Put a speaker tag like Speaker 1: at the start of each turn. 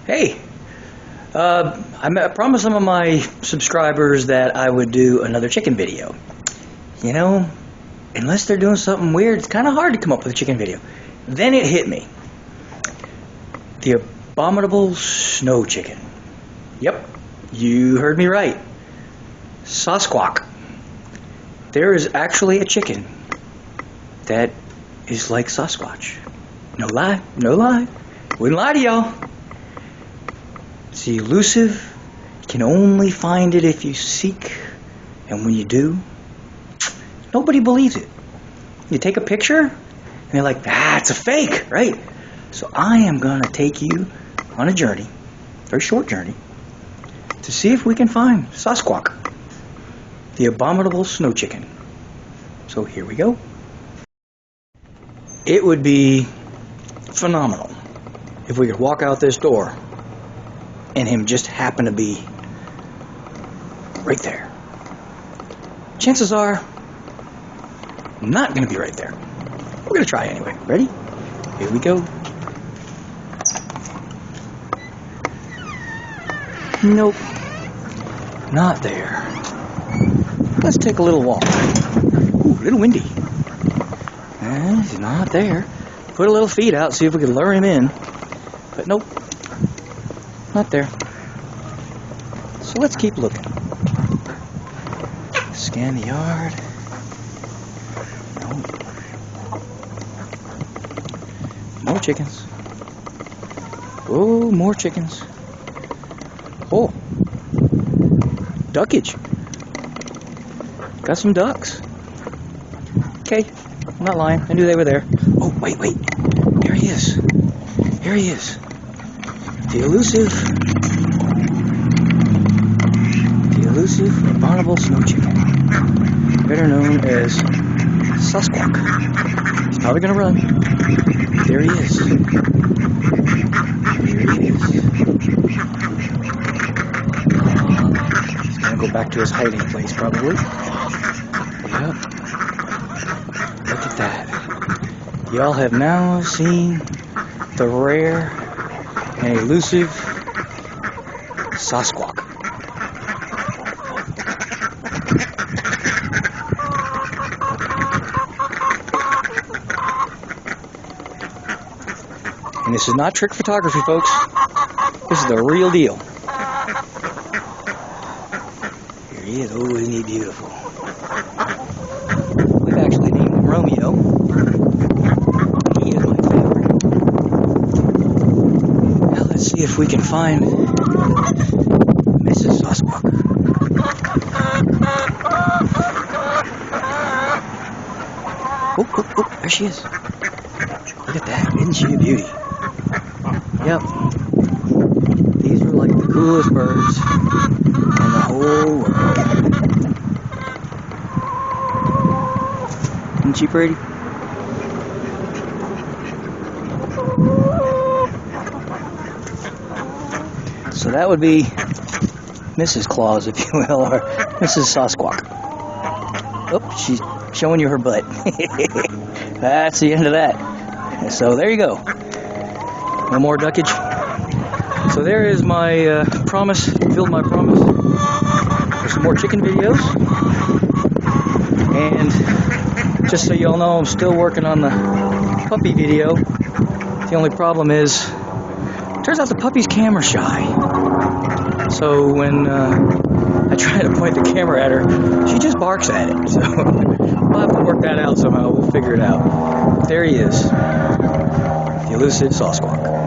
Speaker 1: Hey, I promised some of my subscribers that I would do another chicken video. You know, unless they're doing something weird, it's kind of hard to come up with a chicken video. Then it hit me. The abominable snow chicken. Yep, you heard me right. Sasquawk. There is actually a chicken that is like Sasquatch. No lie, no lie. Wouldn't lie to y'all. It's elusive. You can only find it if you seek. And when you do, nobody believes it. You take a picture, and they're like, it's a fake, right? So I am going to take you on a journey, very short journey, to see if we can find Sasquawk, the abominable snow chicken. So here we go. It would be phenomenal if we could walk out this door and him just happen to be right there. Chances are, not going to be right there. We're going to try anyway. Ready? Here we go. Nope. Not there. Let's take a little walk. Ooh, a little windy. He's not there. Put a little feet out, see if we can lure him in. But nope. Not there. So let's keep looking. Scan the yard. Nope. More chickens. Oh, more chickens. Oh. Duckage. Got some ducks. Okay. I'm not lying. I knew they were there. Oh, wait. There he is. Here he is. The elusive abominable snow chicken, better known as Sasquawk. He's probably gonna run. There he is. He's gonna go back to his hiding place, probably. Yep. Look at that. Y'all have now seen the rare and elusive Sasquawk. And this is not trick photography, folks. This is the real deal. Here he is. Oh, isn't he beautiful? We've actually named him Romeo. He is my favorite. Now let's see if we can find Mrs. Sasquatch. Oh, there she is. Look at that. Isn't she a beauty? Yep. These are like the coolest birds in the whole world. Isn't she pretty? So that would be Mrs. Claus, if you will, or Mrs. Sasquatch. Oh, she's showing you her butt. That's the end of that. So there you go. No more duckage. So there is my promise, fulfilled my promise for some more chicken videos. And just so y'all know, I'm still working on the puppy video. The only problem is, turns out the puppy's camera shy. So when I try to point the camera at her, she just barks at it. So we'll have to work that out somehow. We'll figure it out. There he is. The elusive Sasquawk.